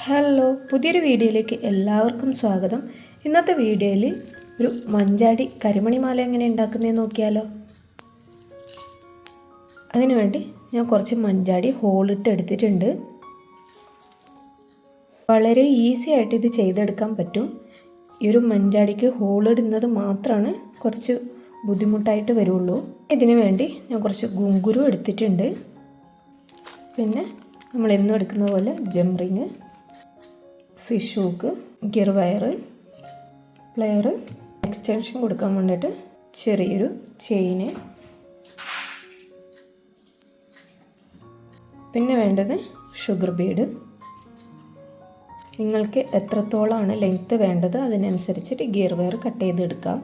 Hello, പുതിയൊരു വീഡിയോയിലേക്ക് എല്ലാവർക്കും സ്വാഗതം. ഇന്നത്തെ വീഡിയോയിൽ ഒരു മഞ്ചാടി കരിമണിമാല എങ്ങനെ ഉണ്ടാക്കുന്നതെന്ന് നോക്കിയാലോ. അതിനുവേണ്ടി ഞാൻ കുറച്ച് മഞ്ചാടി ഹോളിട്ട് എടുത്തിട്ടുണ്ട്. വളരെ ഈസി ആയിട്ട് ഇത് ചെയ്തെടുക്കാൻ പറ്റും. ഈ ഒരു മഞ്ചാടിക്ക് ഹോളിടുന്നത് മാത്രമാണ് കുറച്ച് ബുദ്ധിമുട്ടായിട്ട് വരുള്ളൂ. ഇതിനു വേണ്ടി ഞാൻ കുറച്ച് ഗുങ്കുരു എടുത്തിട്ടുണ്ട്. പിന്നെ നമ്മൾ എന്നും എടുക്കുന്ന പോലെ ജം ring, fish hook, gear wire, player, extension കൊടുക്കാൻ വേണ്ടിയിട്ട് ചെറിയൊരു ചെയിന്, പിന്നെ വേണ്ടത് ഷുഗർ ബീഡ്. നിങ്ങൾക്ക് എത്രത്തോളമാണ് ലെങ്ത്ത് വേണ്ടത് അതിനനുസരിച്ചിട്ട് ഗിയർ വയർ കട്ട് ചെയ്തെടുക്കാം.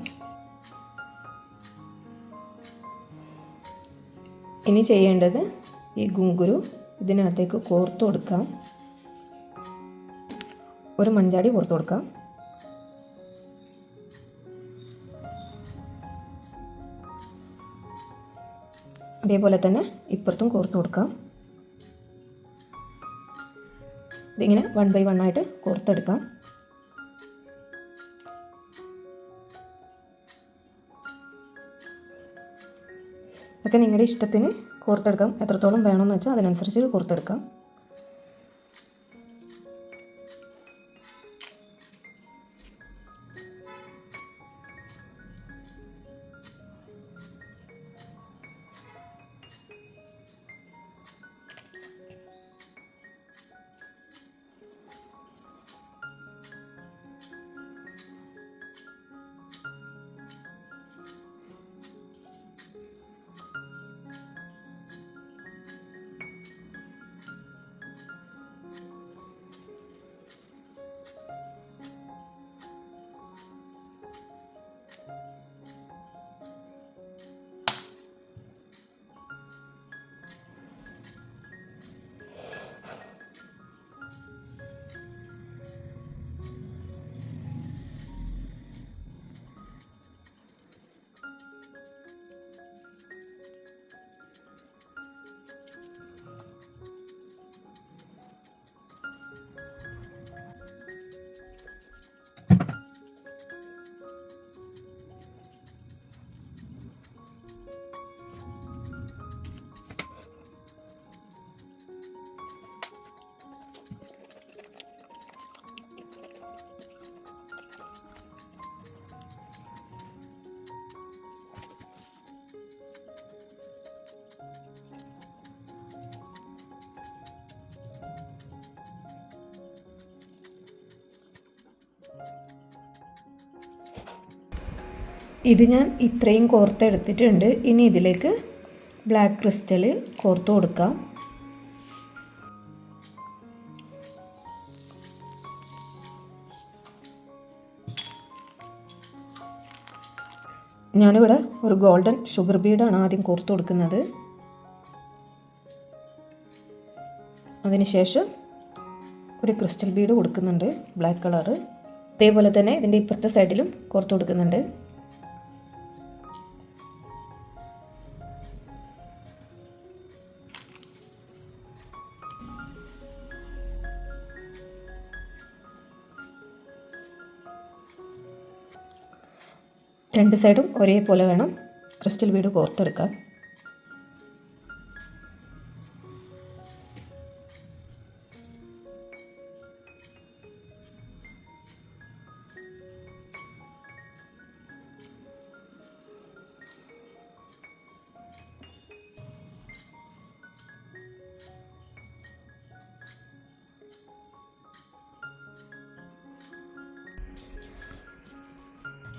ഇനി ചെയ്യേണ്ടത് ഈ ഗുങ്കുരു ഇതിനകത്തേക്ക് കോർത്ത് കൊടുക്കാം. ഒരു മഞ്ചാടി കോർത്ത് കൊടുക്കാം. അതേപോലെ തന്നെ ഇപ്പുറത്തും കോർത്ത് കൊടുക്കാം. ഇതിങ്ങനെ 1 by 1 ആയിട്ട് കോർത്തെടുക്കാം. ഒക്കെ നിങ്ങളുടെ ഇഷ്ടത്തിന് കോർത്തെടുക്കാം. എത്രത്തോളം വേണമെന്ന് വെച്ചാൽ അതിനനുസരിച്ച് കോർത്തെടുക്കാം. ഇത് ഞാൻ ഇത്രയും കോർത്തെടുത്തിട്ടുണ്ട്. ഇനി ഇതിലേക്ക് ബ്ലാക്ക് ക്രിസ്റ്റൽ കോർത്ത് കൊടുക്കാം. ഞാനിവിടെ ഒരു ഗോൾഡൻ ഷുഗർ ബീഡാണ് ആദ്യം കോർത്ത് കൊടുക്കുന്നത്. അതിനുശേഷം ഒരു ക്രിസ്റ്റൽ ബീഡ് കൊടുക്കുന്നുണ്ട്, ബ്ലാക്ക് കളറ്. അതേപോലെ തന്നെ ഇതിൻ്റെ ഇപ്പുറത്തെ സൈഡിലും കോർത്ത് കൊടുക്കുന്നുണ്ട്. രണ്ട് സൈഡും ഒരേപോലെ വേണം ക്രിസ്റ്റൽ ബീഡ് കോർത്തെടുക്കാൻ.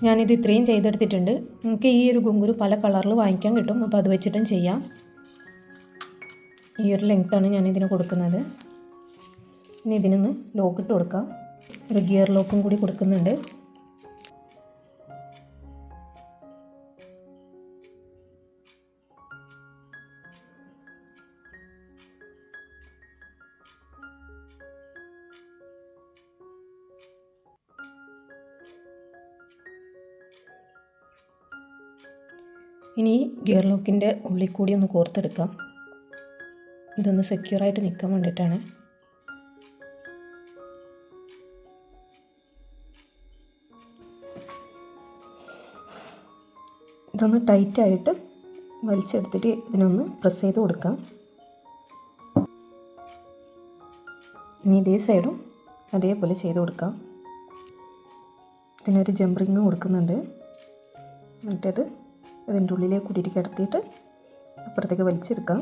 ഞാനിത് ഇത്രയും ചെയ്തെടുത്തിട്ടുണ്ട്. നിങ്ങൾക്ക് ഈ ഒരു ഗുങ്കുരു പല കളറിൽ വാങ്ങിക്കാൻ കിട്ടും, അപ്പോൾ അത് വെച്ചിട്ടും ചെയ്യാം. ഈ ഒരു ലെങ്ത്താണ് ഞാനിതിന് കൊടുക്കുന്നത്. ഇനി ഇതിനൊന്ന് ലോക്കിട്ട് കൊടുക്കാം. ഒരു ഗിയർ ലോക്കും കൂടി കൊടുക്കുന്നുണ്ട്. ഇനി ഗിയർ ലോക്കിൻ്റെ ഉള്ളിൽ കൂടി ഒന്ന് കോർത്തെടുക്കാം. ഇതൊന്ന് സെക്യൂറായിട്ട് നിൽക്കാൻ വേണ്ടിയിട്ടാണ്. ഇതൊന്ന് ടൈറ്റായിട്ട് വലിച്ചെടുത്തിട്ട് ഇതിനൊന്ന് പ്രസ് ചെയ്ത് കൊടുക്കാം. ഇനി ഇതേ സൈഡും അതേപോലെ ചെയ്ത് കൊടുക്കാം. ഇതിനൊരു ജംപ് റിങ് കൊടുക്കുന്നുണ്ട്. എന്നിട്ടത് ഇതിൻ്റെ ഉള്ളിലേക്ക് കൂട്ടിയിട്ട് കിടത്തിയിട്ട് അപ്പുറത്തേക്ക് വലിച്ചെടുക്കാം.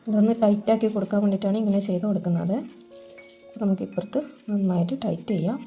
ഇതൊന്ന് ടൈറ്റാക്കി കൊടുക്കാൻ വേണ്ടിയിട്ടാണ് ഇങ്ങനെ ചെയ്ത് കൊടുക്കുന്നത്. നമുക്ക് ഇപ്പുറത്ത് നന്നായിട്ട് ടൈറ്റ് ചെയ്യാം.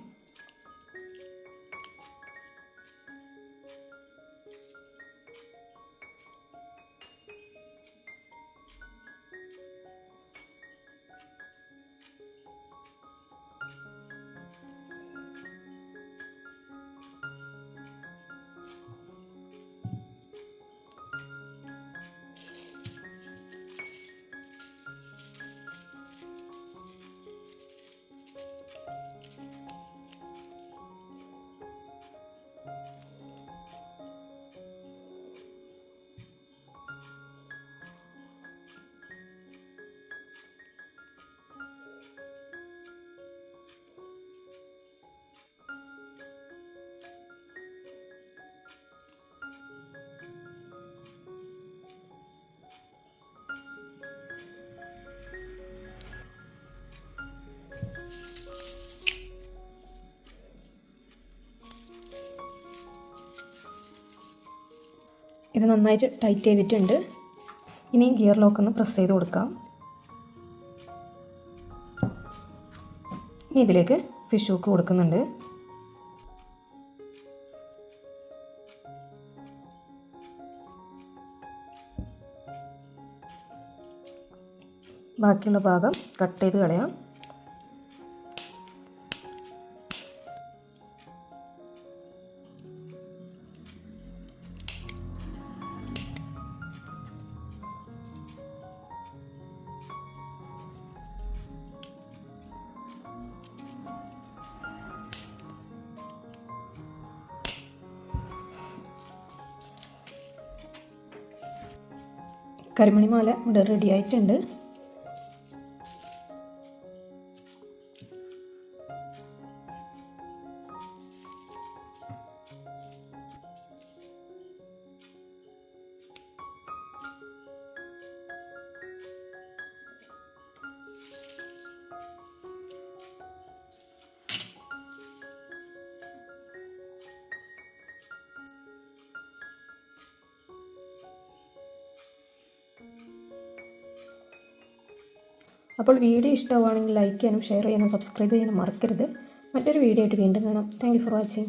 ഇത് നന്നായിട്ട് ടൈറ്റ് ചെയ്തിട്ടുണ്ട്. ഇനി ഗിയർ ലോക്ക് ഒന്ന് പ്രസ് ചെയ്ത് കൊടുക്കാം. ഇനി ഇതിലേക്ക് ഫിഷ് ഹുക്ക് കൊടുക്കുന്നുണ്ട്. ബാക്കിയുള്ള ഭാഗം കട്ട് ചെയ്ത് കളയാം. കരിമണിമാല ഇവിടെ റെഡി ആയിട്ടുണ്ട്. അപ്പോൾ വീഡിയോ ഇഷ്ടമാണെങ്കിൽ ലൈക്ക് ചെയ്യാനും ഷെയർ ചെയ്യാനും സബ്സ്ക്രൈബ് ചെയ്യാനും മറക്കരുത്. മറ്റൊരു വീഡിയോ ആയിട്ട് വീണ്ടും കാണാം. Thank you for watching.